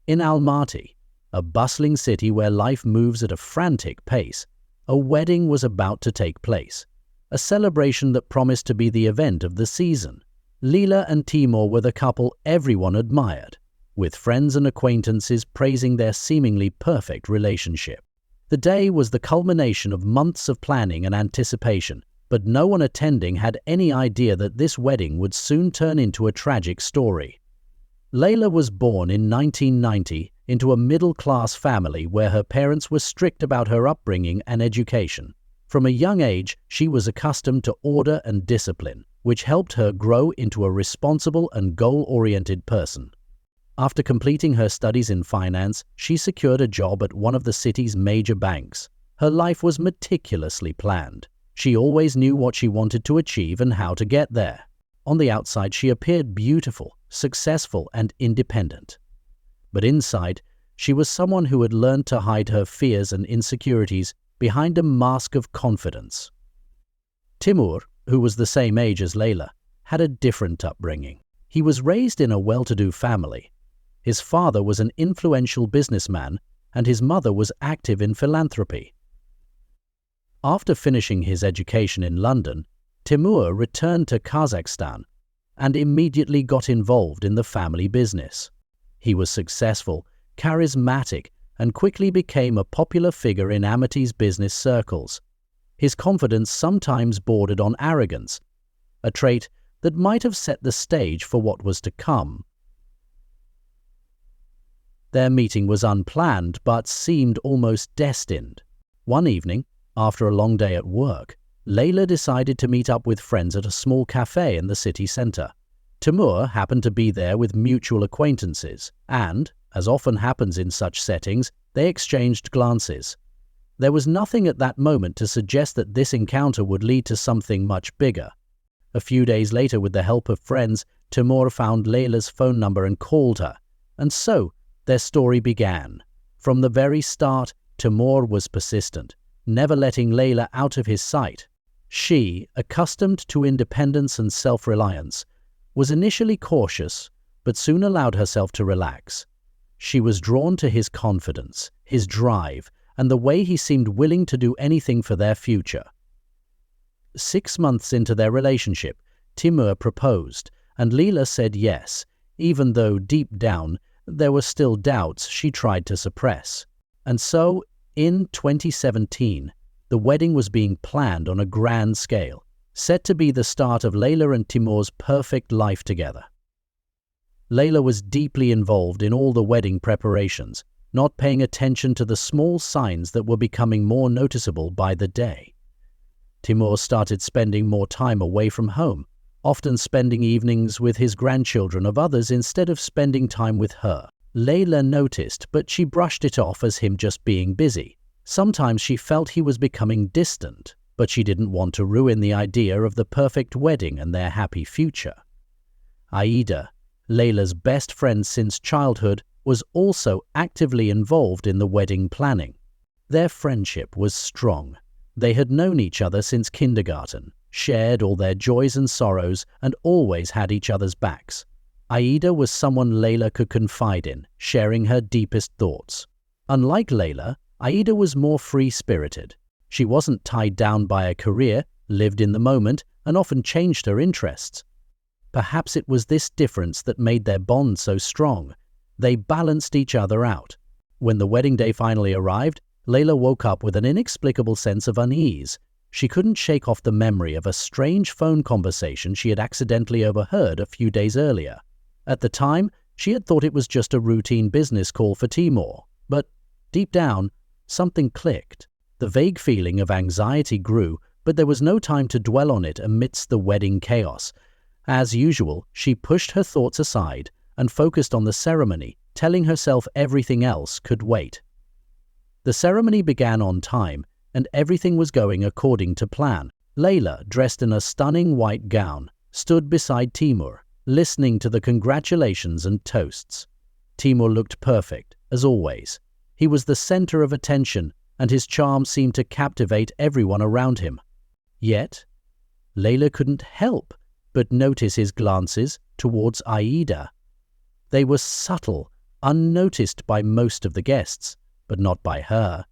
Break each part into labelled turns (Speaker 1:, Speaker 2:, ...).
Speaker 1: In Almaty, a bustling city where life moves at a frantic pace, a wedding was about to take place, a celebration that promised to be the event of the season. Leila and Timur were the couple everyone admired, with friends and acquaintances praising their seemingly perfect relationship. The day was the culmination of months of planning and anticipation, but no one attending had any idea that this wedding would soon turn into a tragic story. Leila was born in 1990 into a middle-class family where her parents were strict about her upbringing and education. From a young age, she was accustomed to order and discipline, which helped her grow into a responsible and goal-oriented person. After completing her studies in finance, she secured a job at one of the city's major banks. Her life was meticulously planned. She always knew what she wanted to achieve and how to get there. On the outside, she appeared beautiful, successful, and independent. But inside, she was someone who had learned to hide her fears and insecurities behind a mask of confidence. Timur, who was the same age as Leila, had a different upbringing. He was raised in a well-to-do family. His father was an influential businessman, and his mother was active in philanthropy. After finishing his education in London, Timur returned to Kazakhstan and immediately got involved in the family business. He was successful, charismatic, and quickly became a popular figure in Almaty's business circles. His confidence sometimes bordered on arrogance, a trait that might have set the stage for what was to come. Their meeting was unplanned but seemed almost destined. One evening, after a long day at work, Leila decided to meet up with friends at a small cafe in the city centre. Timur happened to be there with mutual acquaintances, and, as often happens in such settings, they exchanged glances. There was nothing at that moment to suggest that this encounter would lead to something much bigger. A few days later, with the help of friends, Timur found Leila's phone number and called her, and so their story began. From the very start, Timur was persistent, never letting Leila out of his sight. She, accustomed to independence and self-reliance, was initially cautious, but soon allowed herself to relax. She was drawn to his confidence, his drive, and the way he seemed willing to do anything for their future. 6 months into their relationship, Timur proposed, and Leila said yes, even though deep down there were still doubts she tried to suppress. And so, in 2017, the wedding was being planned on a grand scale, set to be the start of Leila and Timur's perfect life together. Leila was deeply involved in all the wedding preparations, not paying attention to the small signs that were becoming more noticeable by the day. Timur started spending more time away from home, often spending evenings with his grandchildren of others instead of spending time with her. Leila noticed, but she brushed it off as him just being busy. Sometimes she felt he was becoming distant, but she didn't want to ruin the idea of the perfect wedding and their happy future. Aida, Leila's best friend since childhood, was also actively involved in the wedding planning. Their friendship was strong. They had known each other since kindergarten, shared all their joys and sorrows, and always had each other's backs. Aida was someone Leila could confide in, sharing her deepest thoughts. Unlike Leila, Aida was more free-spirited. She wasn't tied down by a career, lived in the moment, and often changed her interests. Perhaps it was this difference that made their bond so strong. They balanced each other out. When the wedding day finally arrived, Leila woke up with an inexplicable sense of unease. She couldn't shake off the memory of a strange phone conversation she had accidentally overheard a few days earlier. At the time, she had thought it was just a routine business call for Timur, but deep down, something clicked. The vague feeling of anxiety grew, but there was no time to dwell on it amidst the wedding chaos. As usual, she pushed her thoughts aside and focused on the ceremony, telling herself everything else could wait. The ceremony began on time, and everything was going according to plan. Leila, dressed in a stunning white gown, stood beside Timur, listening to the congratulations and toasts. Timur looked perfect, as always. He was the center of attention, and his charm seemed to captivate everyone around him. Yet, Leila couldn't help but notice his glances towards Aida. They were subtle, unnoticed by most of the guests, but not by her.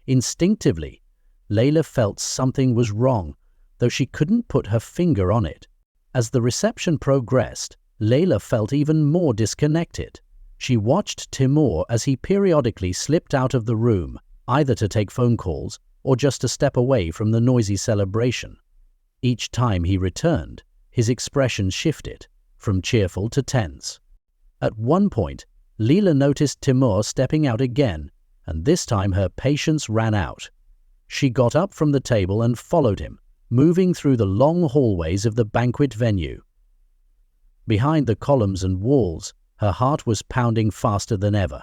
Speaker 1: Instinctively, Layla felt something was wrong, though she couldn't put her finger on it. As the reception progressed, Layla felt even more disconnected. She watched Timur as he periodically slipped out of the room, either to take phone calls or just to step away from the noisy celebration. Each time he returned, his expression shifted, from cheerful to tense. At one point, Layla noticed Timur stepping out again, and this time her patience ran out. She got up from the table and followed him, moving through the long hallways of the banquet venue. Behind the columns and walls, her heart was pounding faster than ever.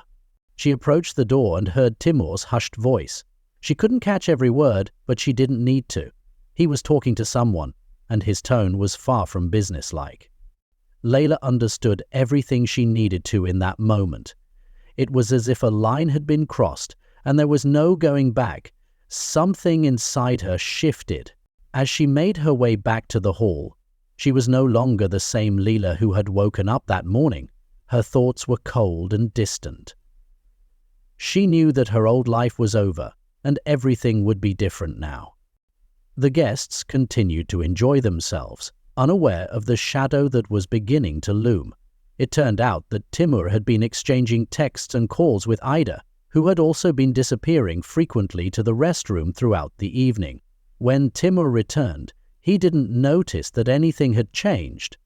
Speaker 1: She approached the door and heard Timur's hushed voice. She couldn't catch every word, but she didn't need to. He was talking to someone, and his tone was far from businesslike. Layla understood everything she needed to in that moment. It was as if a line had been crossed, and there was no going back. Something inside her shifted. As she made her way back to the hall, she was no longer the same Layla who had woken up that morning. Her thoughts were cold and distant. She knew that her old life was over, and everything would be different now. The guests continued to enjoy themselves, unaware of the shadow that was beginning to loom. It turned out that Timur had been exchanging texts and calls with Ida, who had also been disappearing frequently to the restroom throughout the evening. When Timur returned, he didn't notice that anything had changed.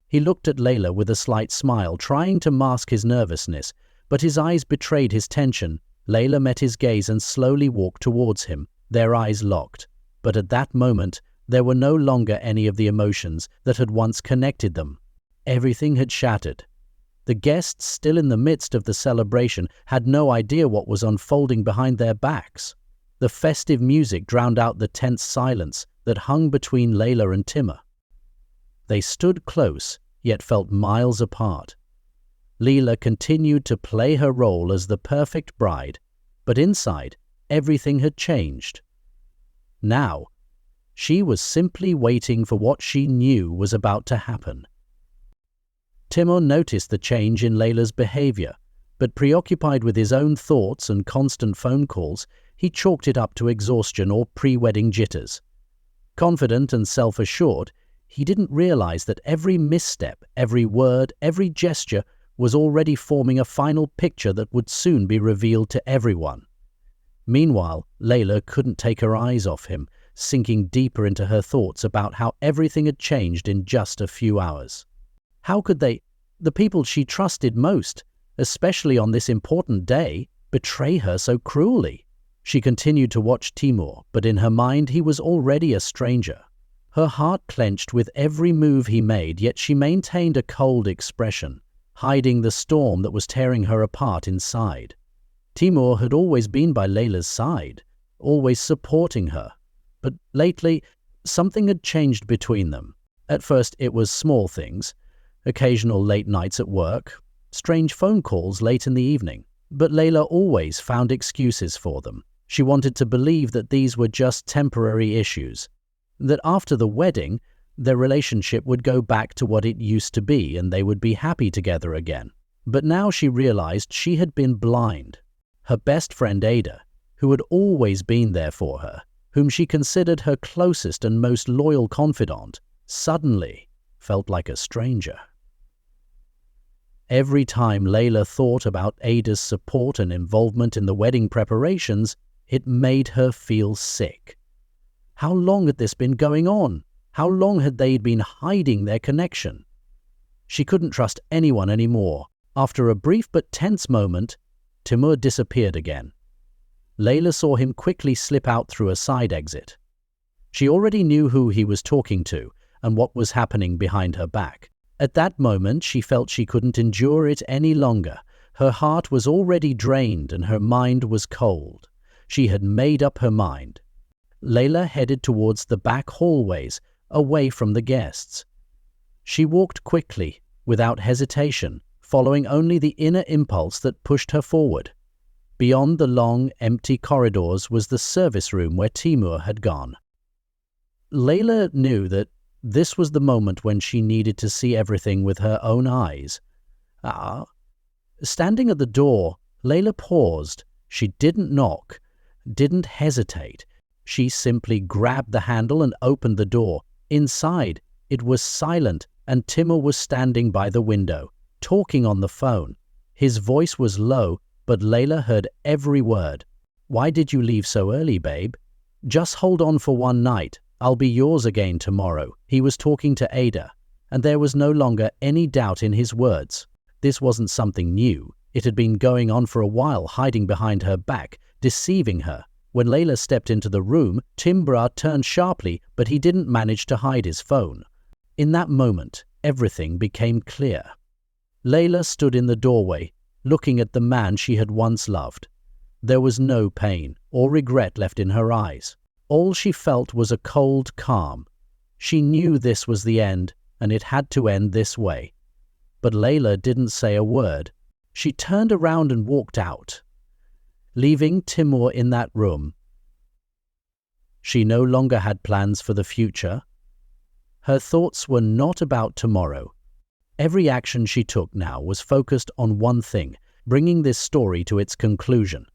Speaker 1: He looked at Layla with a slight smile, trying to mask his nervousness, but his eyes betrayed his tension. Layla met his gaze and slowly walked towards him, their eyes locked. But at that moment, there were no longer any of the emotions that had once connected them. Everything had shattered. The guests, still in the midst of the celebration, had no idea what was unfolding behind their backs. The festive music drowned out the tense silence that hung between Layla and Timur. They stood close, yet felt miles apart. Layla continued to play her role as the perfect bride, but inside, everything had changed. Now, she was simply waiting for what she knew was about to happen. Timur noticed the change in Layla's behavior, but preoccupied with his own thoughts and constant phone calls, he chalked it up to exhaustion or pre-wedding jitters. Confident and self-assured, he didn't realize that every misstep, every word, every gesture was already forming a final picture that would soon be revealed to everyone. Meanwhile, Layla couldn't take her eyes off him, sinking deeper into her thoughts about how everything had changed in just a few hours. How could they, the people she trusted most, especially on this important day, betray her so cruelly? She continued to watch Timur, but in her mind he was already a stranger. Her heart clenched with every move he made, yet she maintained a cold expression, hiding the storm that was tearing her apart inside. Timur had always been by Layla's side, always supporting her. But lately, something had changed between them. At first it was small things, occasional late nights at work, strange phone calls late in the evening. But Layla always found excuses for them. She wanted to believe that these were just temporary issues, that after the wedding, their relationship would go back to what it used to be and they would be happy together again. But now she realized she had been blind. Her best friend Ada, who had always been there for her, whom she considered her closest and most loyal confidant, suddenly felt like a stranger. Every time Layla thought about Ada's support and involvement in the wedding preparations, it made her feel sick. How long had this been going on? How long had they been hiding their connection? She couldn't trust anyone anymore. After a brief but tense moment, Timur disappeared again. Layla saw him quickly slip out through a side exit. She already knew who he was talking to and what was happening behind her back. At that moment, she felt she couldn't endure it any longer. Her heart was already drained and her mind was cold. She had made up her mind. Layla headed towards the back hallways, away from the guests. She walked quickly, without hesitation, following only the inner impulse that pushed her forward. Beyond the long, empty corridors was the service room where Timur had gone. Layla knew that this was the moment when she needed to see everything with her own eyes. Standing at the door, Layla paused. She didn't knock, didn't hesitate. She simply grabbed the handle and opened the door. Inside, it was silent, and Timur was standing by the window, talking on the phone. His voice was low, but Layla heard every word. "Why did you leave so early, babe?" "Just hold on for one night. I'll be yours again tomorrow." He was talking to Ada, and there was no longer any doubt in his words. This wasn't something new. It had been going on for a while, hiding behind her back, deceiving her. When Layla stepped into the room, Timur turned sharply, but he didn't manage to hide his phone. In that moment, everything became clear. Layla stood in the doorway, looking at the man she had once loved. There was no pain or regret left in her eyes. All she felt was a cold calm. She knew this was the end, and it had to end this way. But Layla didn't say a word. She turned around and walked out, leaving Timur in that room. She no longer had plans for the future. Her thoughts were not about tomorrow. Every action she took now was focused on one thing, bringing this story to its conclusion.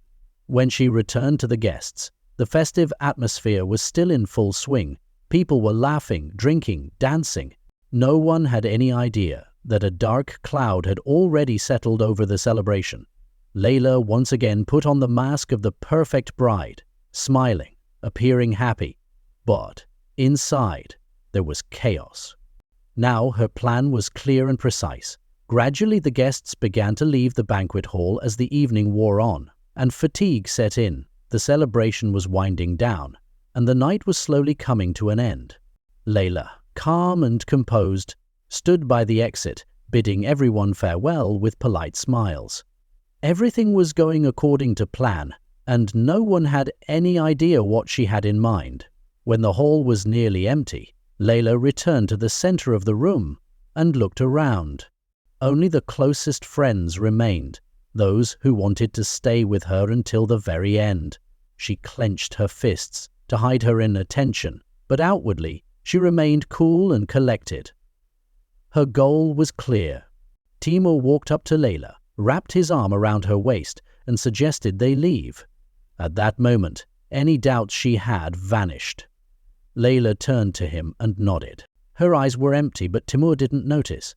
Speaker 1: When she returned to the guests, the festive atmosphere was still in full swing. People were laughing, drinking, dancing. No one had any idea that a dark cloud had already settled over the celebration. Layla once again put on the mask of the perfect bride, smiling, appearing happy. But inside, there was chaos. Now her plan was clear and precise. Gradually the guests began to leave the banquet hall as the evening wore on, and fatigue set in. The celebration was winding down, and the night was slowly coming to an end. Layla, calm and composed, stood by the exit, bidding everyone farewell with polite smiles. Everything was going according to plan, and no one had any idea what she had in mind. When the hall was nearly empty, Layla returned to the center of the room and looked around. Only the closest friends remained, those who wanted to stay with her until the very end. She clenched her fists to hide her inattention, but outwardly she remained cool and collected. Her goal was clear. Timur walked up to Layla, wrapped his arm around her waist, and suggested they leave. At that moment, any doubts she had vanished. Layla turned to him and nodded. Her eyes were empty, but Timur didn't notice.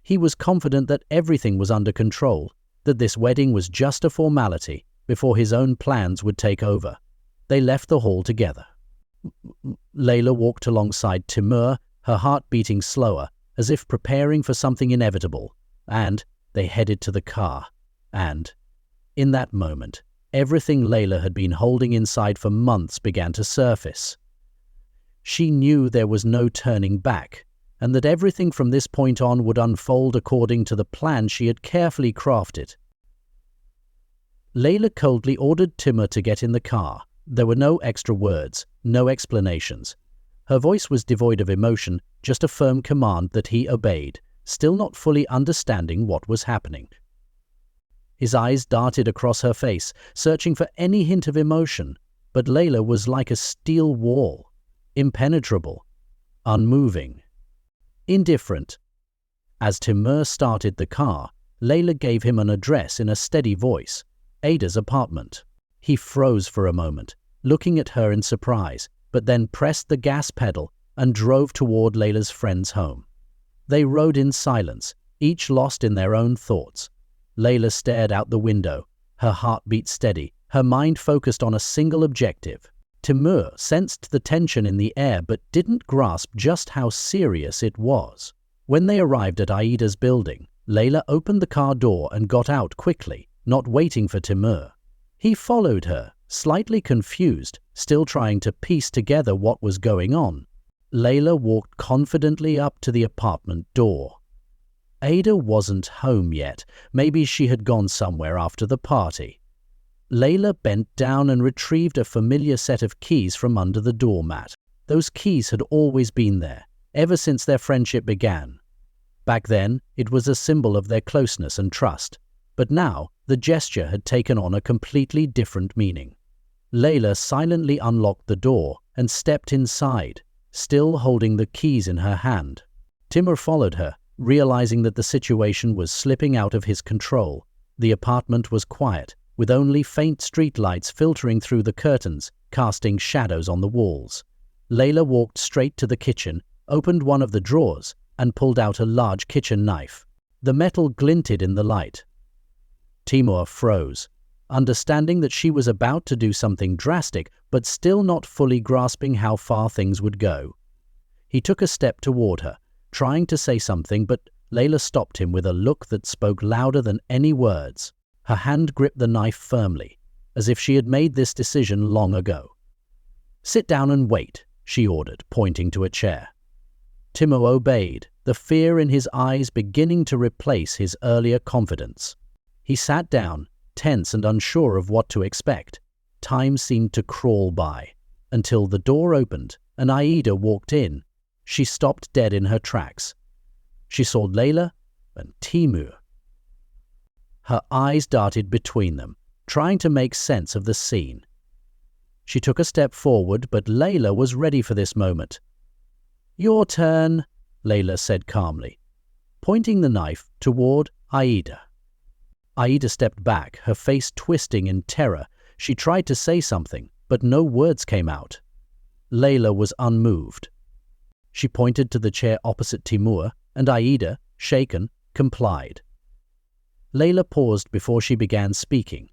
Speaker 1: He was confident that everything was under control, that this wedding was just a formality before his own plans would take over. They left the hall together. Layla walked alongside Timur, her heart beating slower, as if preparing for something inevitable, and they headed to the car. And, in that moment, everything Layla had been holding inside for months began to surface. She knew there was no turning back, and that everything from this point on would unfold according to the plan she had carefully crafted. Layla coldly ordered Timur to get in the car. There were no extra words, no explanations. Her voice was devoid of emotion, just a firm command that he obeyed, still not fully understanding what was happening. His eyes darted across her face, searching for any hint of emotion, but Layla was like a steel wall, impenetrable, unmoving, indifferent. As Timur started the car, Layla gave him an address in a steady voice, Ada's apartment. He froze for a moment, looking at her in surprise, but then pressed the gas pedal and drove toward Layla's friend's home. They rode in silence, each lost in their own thoughts. Layla stared out the window, her heartbeat steady, her mind focused on a single objective. Timur sensed the tension in the air but didn't grasp just how serious it was. When they arrived at Aida's building, Layla opened the car door and got out quickly, not waiting for Timur. He followed her, slightly confused, still trying to piece together what was going on. Layla walked confidently up to the apartment door. Ada wasn't home yet. Maybe she had gone somewhere after the party. Layla bent down and retrieved a familiar set of keys from under the doormat. Those keys had always been there, ever since their friendship began. Back then, it was a symbol of their closeness and trust, but now the gesture had taken on a completely different meaning. Layla silently unlocked the door and stepped inside, still holding the keys in her hand. Timur followed her, realizing that the situation was slipping out of his control. The apartment was quiet, with only faint streetlights filtering through the curtains, casting shadows on the walls. Layla walked straight to the kitchen, opened one of the drawers, and pulled out a large kitchen knife. The metal glinted in the light. Timur froze, understanding that she was about to do something drastic, but still not fully grasping how far things would go. He took a step toward her, trying to say something, but Layla stopped him with a look that spoke louder than any words. Her hand gripped the knife firmly, as if she had made this decision long ago. "Sit down and wait," she ordered, pointing to a chair. Timur obeyed, the fear in his eyes beginning to replace his earlier confidence. He sat down, tense and unsure of what to expect. Time seemed to crawl by, until the door opened and Aida walked in. She stopped dead in her tracks. She saw Layla and Timur. Her eyes darted between them, trying to make sense of the scene. She took a step forward, but Layla was ready for this moment. "Your turn," Layla said calmly, pointing the knife toward Aida. Aida stepped back, her face twisting in terror. She tried to say something, but no words came out. Layla was unmoved. She pointed to the chair opposite Timur, and Aida, shaken, complied. Layla paused before she began speaking.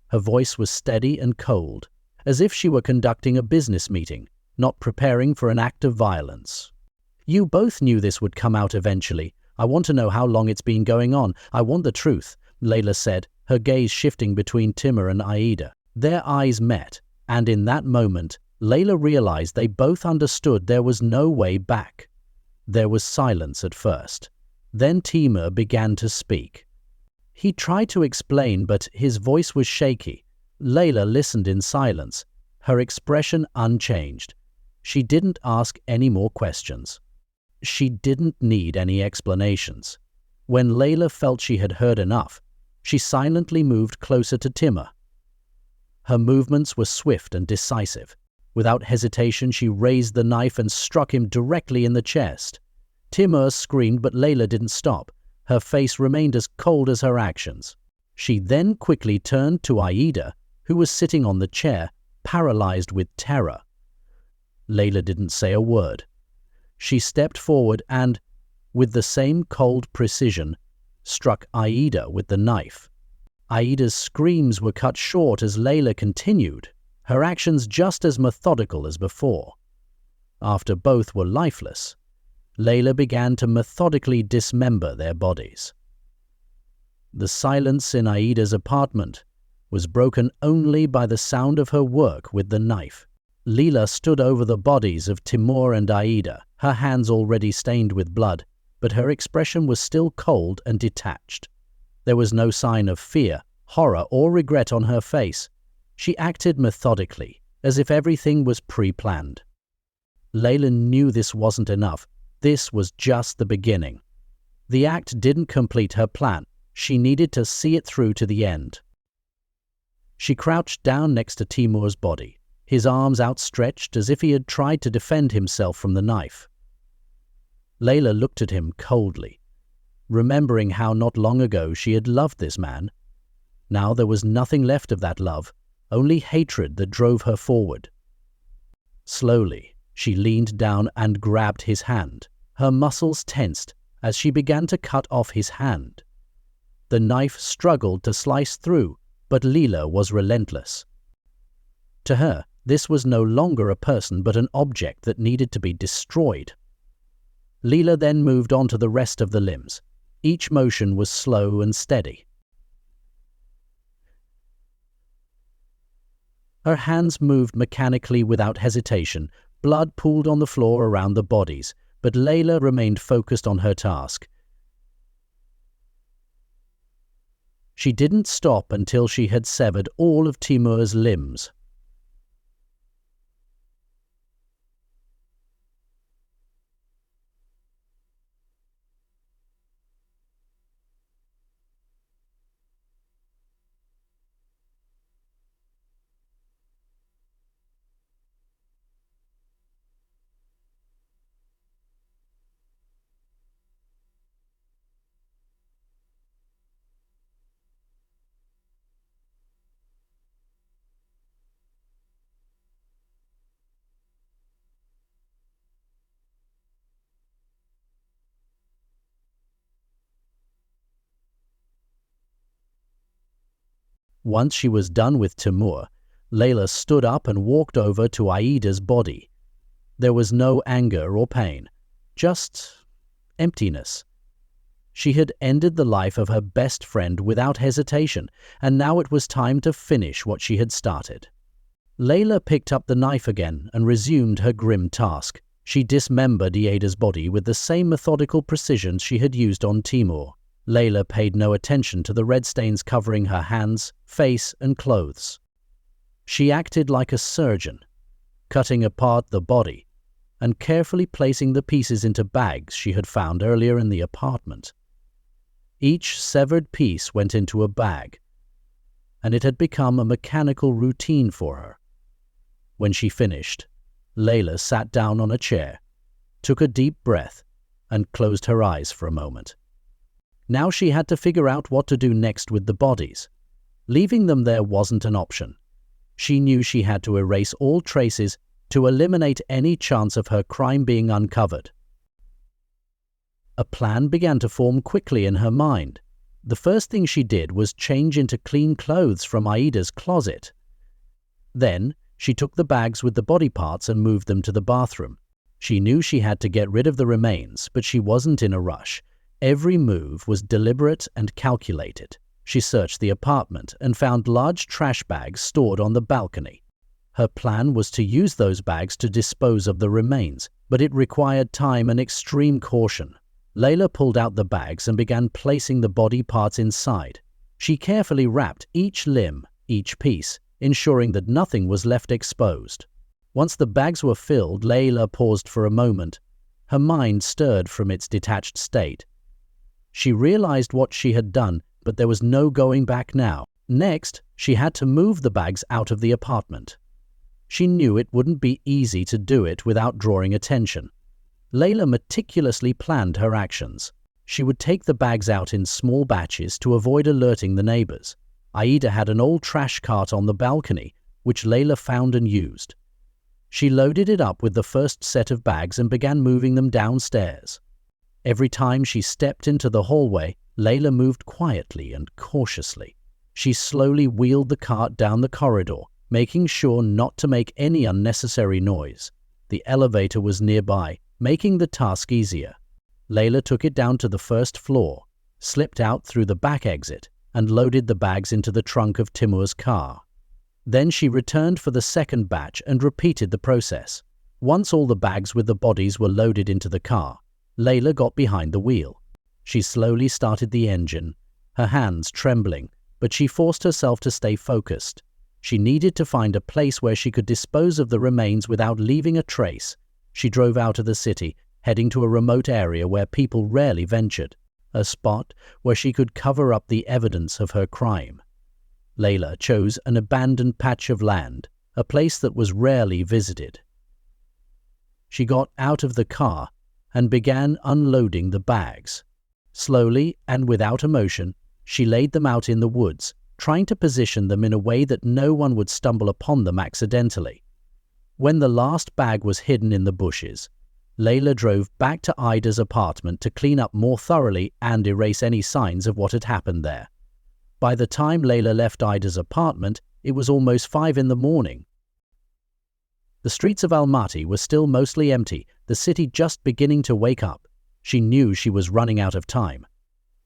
Speaker 1: Her voice was steady and cold, as if she were conducting a business meeting, not preparing for an act of violence. "You both knew this would come out eventually. I want to know how long it's been going on. I want the truth," Layla said, her gaze shifting between Timur and Aida. Their eyes met, and in that moment, Layla realized they both understood there was no way back. There was silence at first. Then Timur began to speak. He tried to explain, but his voice was shaky. Layla listened in silence, her expression unchanged. She didn't ask any more questions. She didn't need any explanations. When Layla felt she had heard enough, she silently moved closer to Timur. Her movements were swift and decisive. Without hesitation, she raised the knife and struck him directly in the chest. Timur screamed, but Layla didn't stop. Her face remained as cold as her actions. She then quickly turned to Aida, who was sitting on the chair, paralyzed with terror. Layla didn't say a word. She stepped forward and, with the same cold precision, struck Aida with the knife. Aida's screams were cut short as Layla continued, her actions just as methodical as before. After both were lifeless, Layla began to methodically dismember their bodies. The silence in Aida's apartment was broken only by the sound of her work with the knife. Layla stood over the bodies of Timur and Aida, her hands already stained with blood, but her expression was still cold and detached. There was no sign of fear, horror, or regret on her face. She acted methodically, as if everything was pre-planned. Layla knew this wasn't enough. This was just the beginning. The act didn't complete her plan. She needed to see it through to the end. She crouched down next to Timur's body, his arms outstretched as if he had tried to defend himself from the knife. Layla looked at him coldly, remembering how not long ago she had loved this man. Now there was nothing left of that love, only hatred that drove her forward. Slowly, she leaned down and grabbed his hand. Her muscles tensed as she began to cut off his hand. The knife struggled to slice through, but Layla was relentless. To her, this was no longer a person but an object that needed to be destroyed. Layla then moved on to the rest of the limbs. Each motion was slow and steady. Her hands moved mechanically without hesitation. Blood pooled on the floor around the bodies, but Layla remained focused on her task. She didn't stop until she had severed all of Timur's limbs. Once she was done with Timur, Layla stood up and walked over to Aida's body. There was no anger or pain, just emptiness. She had ended the life of her best friend without hesitation, and now it was time to finish what she had started. Layla picked up the knife again and resumed her grim task. She dismembered Aida's body with the same methodical precision she had used on Timur. Layla paid no attention to the red stains covering her hands, face, and clothes. She acted like a surgeon, cutting apart the body and carefully placing the pieces into bags she had found earlier in the apartment. Each severed piece went into a bag, and it had become a mechanical routine for her. When she finished, Layla sat down on a chair, took a deep breath, and closed her eyes for a moment. Now she had to figure out what to do next with the bodies. Leaving them there wasn't an option. She knew she had to erase all traces to eliminate any chance of her crime being uncovered. A plan began to form quickly in her mind. The first thing she did was change into clean clothes from Aida's closet. Then, she took the bags with the body parts and moved them to the bathroom. She knew she had to get rid of the remains, but she wasn't in a rush. Every move was deliberate and calculated. She searched the apartment and found large trash bags stored on the balcony. Her plan was to use those bags to dispose of the remains, but it required time and extreme caution. Layla pulled out the bags and began placing the body parts inside. She carefully wrapped each limb, each piece, ensuring that nothing was left exposed. Once the bags were filled, Layla paused for a moment. Her mind stirred from its detached state. She realized what she had done, but there was no going back now. Next, she had to move the bags out of the apartment. She knew it wouldn't be easy to do it without drawing attention. Layla meticulously planned her actions. She would take the bags out in small batches to avoid alerting the neighbors. Aida had an old trash cart on the balcony, which Layla found and used. She loaded it up with the first set of bags and began moving them downstairs. Every time she stepped into the hallway, Layla moved quietly and cautiously. She slowly wheeled the cart down the corridor, making sure not to make any unnecessary noise. The elevator was nearby, making the task easier. Layla took it down to the first floor, slipped out through the back exit, and loaded the bags into the trunk of Timur's car. Then she returned for the second batch and repeated the process. Once all the bags with the bodies were loaded into the car, Layla got behind the wheel. She slowly started the engine, her hands trembling, but she forced herself to stay focused. She needed to find a place where she could dispose of the remains without leaving a trace. She drove out of the city, heading to a remote area where people rarely ventured, a spot where she could cover up the evidence of her crime. Layla chose an abandoned patch of land, a place that was rarely visited. She got out of the car and began unloading the bags. Slowly and without emotion, she laid them out in the woods, trying to position them in a way that no one would stumble upon them accidentally. When the last bag was hidden in the bushes, Layla drove back to Aida's apartment to clean up more thoroughly and erase any signs of what had happened there. By the time Layla left Aida's apartment, it was almost 5 in the morning. The streets of Almaty were still mostly empty, the city just beginning to wake up. She knew she was running out of time.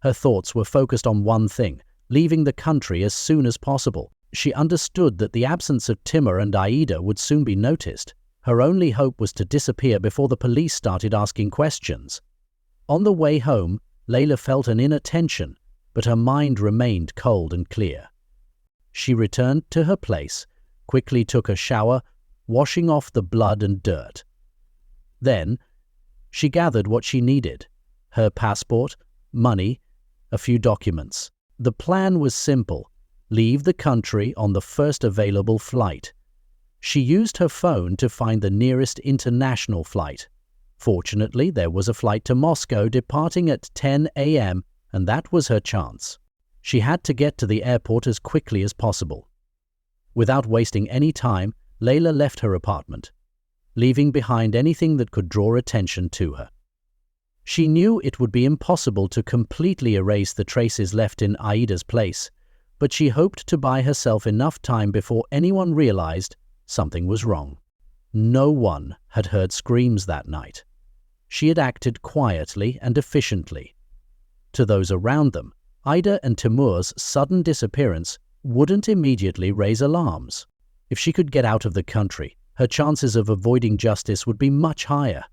Speaker 1: Her thoughts were focused on one thing: leaving the country as soon as possible. She understood that the absence of Timur and Aida would soon be noticed. Her only hope was to disappear before the police started asking questions. On the way home, Layla felt an inner tension, but her mind remained cold and clear. She returned to her place, quickly took a shower, washing off the blood and dirt. Then, she gathered what she needed: her passport, money, a few documents. The plan was simple: leave the country on the first available flight. She used her phone to find the nearest international flight. Fortunately, there was a flight to Moscow departing at 10 a.m., and that was her chance. She had to get to the airport as quickly as possible. Without wasting any time, Layla left her apartment, leaving behind anything that could draw attention to her. She knew it would be impossible to completely erase the traces left in Aida's place, but she hoped to buy herself enough time before anyone realized something was wrong. No one had heard screams that night. She had acted quietly and efficiently. To those around them, Aida and Timur's sudden disappearance wouldn't immediately raise alarms. If she could get out of the country, her chances of avoiding justice would be much higher.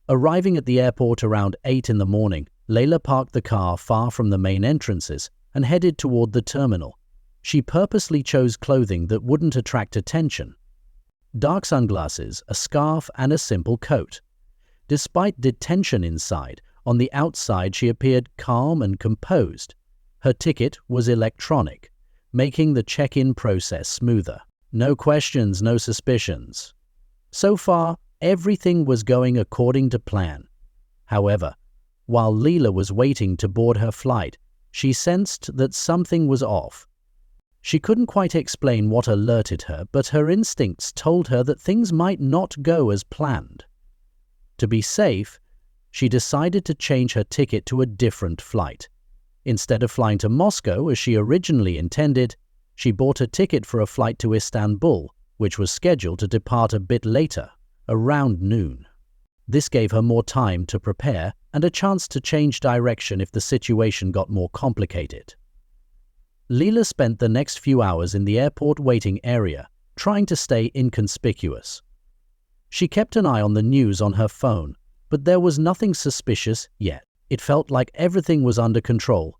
Speaker 1: Arriving at the airport around 8 in the morning, Layla parked the car far from the main entrances and headed toward the terminal. She purposely chose clothing that wouldn't attract attention. Dark sunglasses, a scarf, and a simple coat. Despite detention inside, on the outside she appeared calm and composed. Her ticket was electronic, making the check-in process smoother. No questions, no suspicions. So far, everything was going according to plan. However, while Leela was waiting to board her flight, she sensed that something was off. She couldn't quite explain what alerted her, but her instincts told her that things might not go as planned. To be safe, she decided to change her ticket to a different flight. Instead of flying to Moscow as she originally intended, she bought a ticket for a flight to Istanbul, which was scheduled to depart a bit later, around noon. This gave her more time to prepare and a chance to change direction if the situation got more complicated. Leela spent the next few hours in the airport waiting area, trying to stay inconspicuous. She kept an eye on the news on her phone, but there was nothing suspicious yet. It felt like everything was under control.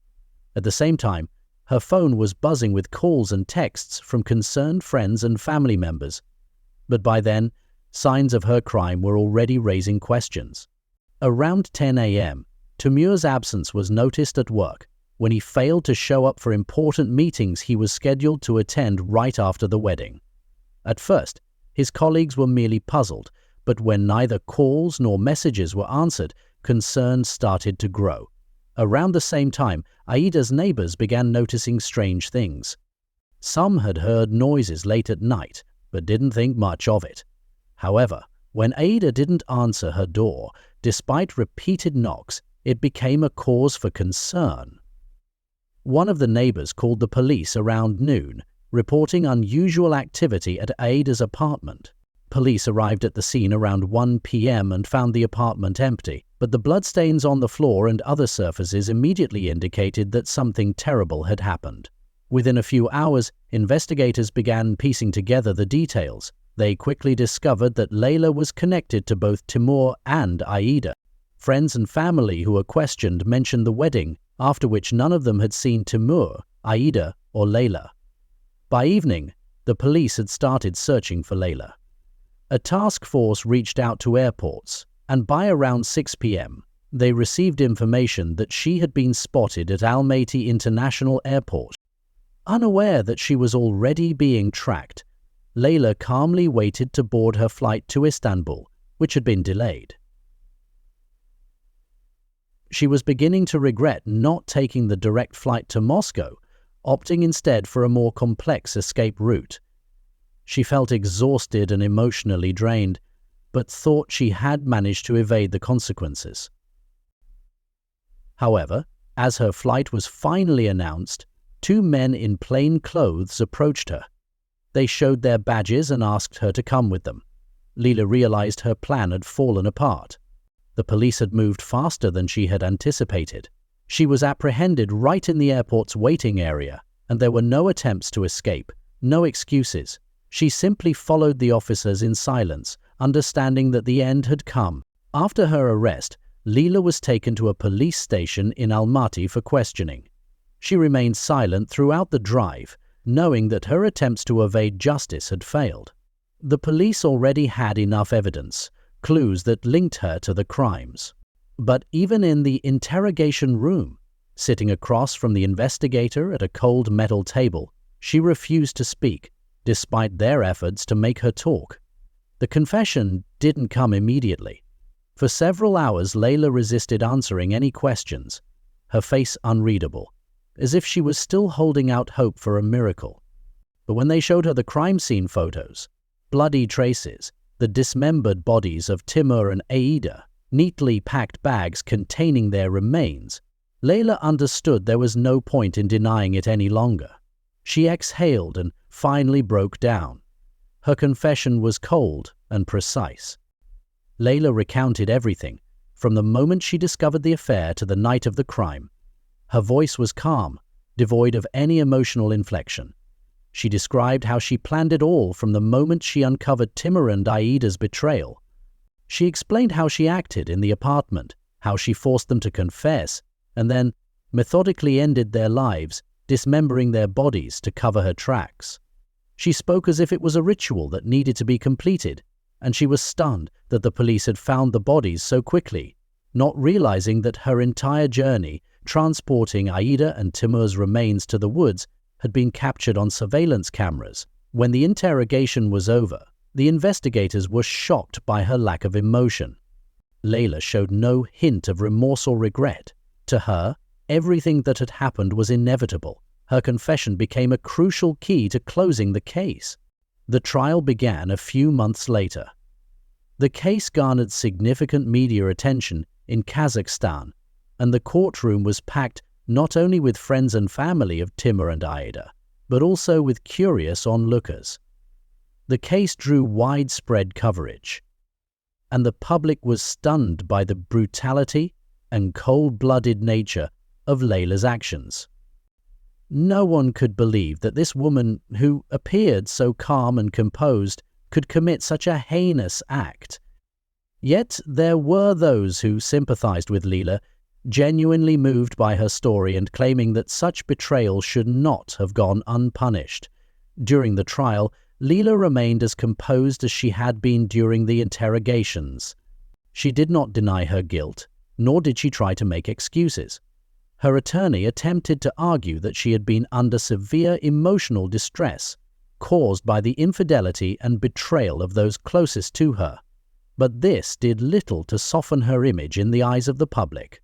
Speaker 1: At the same time, her phone was buzzing with calls and texts from concerned friends and family members. But by then, signs of her crime were already raising questions. Around 10 a.m., Timur's absence was noticed at work when he failed to show up for important meetings he was scheduled to attend right after the wedding. At first, his colleagues were merely puzzled, but when neither calls nor messages were answered, concerns started to grow. Around the same time, Aida's neighbors began noticing strange things. Some had heard noises late at night, but didn't think much of it. However, when Aida didn't answer her door, despite repeated knocks, it became a cause for concern. One of the neighbors called the police around noon, reporting unusual activity at Aida's apartment. Police arrived at the scene around 1 p.m. and found the apartment empty, but the bloodstains on the floor and other surfaces immediately indicated that something terrible had happened. Within a few hours, investigators began piecing together the details. They quickly discovered that Layla was connected to both Timur and Aida. Friends and family who were questioned mentioned the wedding, after which none of them had seen Timur, Aida, or Layla. By evening, the police had started searching for Layla. A task force reached out to airports, and by around 6 p.m., they received information that she had been spotted at Almaty International Airport. Unaware that she was already being tracked, Layla calmly waited to board her flight to Istanbul, which had been delayed. She was beginning to regret not taking the direct flight to Moscow, opting instead for a more complex escape route. She felt exhausted and emotionally drained, but thought she had managed to evade the consequences. However, as her flight was finally announced, 2 men in plain clothes approached her. They showed their badges and asked her to come with them. Leela realized her plan had fallen apart. The police had moved faster than she had anticipated. She was apprehended right in the airport's waiting area, and there were no attempts to escape, no excuses. She simply followed the officers in silence, understanding that the end had come. After her arrest, Leela was taken to a police station in Almaty for questioning. She remained silent throughout the drive, knowing that her attempts to evade justice had failed. The police already had enough evidence, clues that linked her to the crimes. But even in the interrogation room, sitting across from the investigator at a cold metal table, she refused to speak, despite their efforts to make her talk. The confession didn't come immediately. For several hours, Layla resisted answering any questions, her face unreadable, as if she was still holding out hope for a miracle. But when they showed her the crime scene photos, bloody traces, the dismembered bodies of Timur and Aida, neatly packed bags containing their remains, Layla understood there was no point in denying it any longer. She exhaled and finally broke down. Her confession was cold and precise. Layla recounted everything, from the moment she discovered the affair to the night of the crime. Her voice was calm, devoid of any emotional inflection. She described how she planned it all from the moment she uncovered Timur and Aida's betrayal. She explained how she acted in the apartment, how she forced them to confess, and then methodically ended their lives, dismembering their bodies to cover her tracks. She spoke as if it was a ritual that needed to be completed, and she was stunned that the police had found the bodies so quickly, not realizing that her entire journey, transporting Aida and Timur's remains to the woods, had been captured on surveillance cameras. When the interrogation was over, the investigators were shocked by her lack of emotion. Layla showed no hint of remorse or regret. To her, everything that had happened was inevitable. Her confession became a crucial key to closing the case. The trial began a few months later. The case garnered significant media attention in Kazakhstan, and the courtroom was packed not only with friends and family of Timur and Aida, but also with curious onlookers. The case drew widespread coverage, and the public was stunned by the brutality and cold-blooded nature of Layla's actions. No one could believe that this woman, who appeared so calm and composed, could commit such a heinous act. Yet there were those who sympathized with Layla, genuinely moved by her story and claiming that such betrayal should not have gone unpunished. During the trial, Layla remained as composed as she had been during the interrogations. She did not deny her guilt, nor did she try to make excuses. Her attorney attempted to argue that she had been under severe emotional distress caused by the infidelity and betrayal of those closest to her, but this did little to soften her image in the eyes of the public.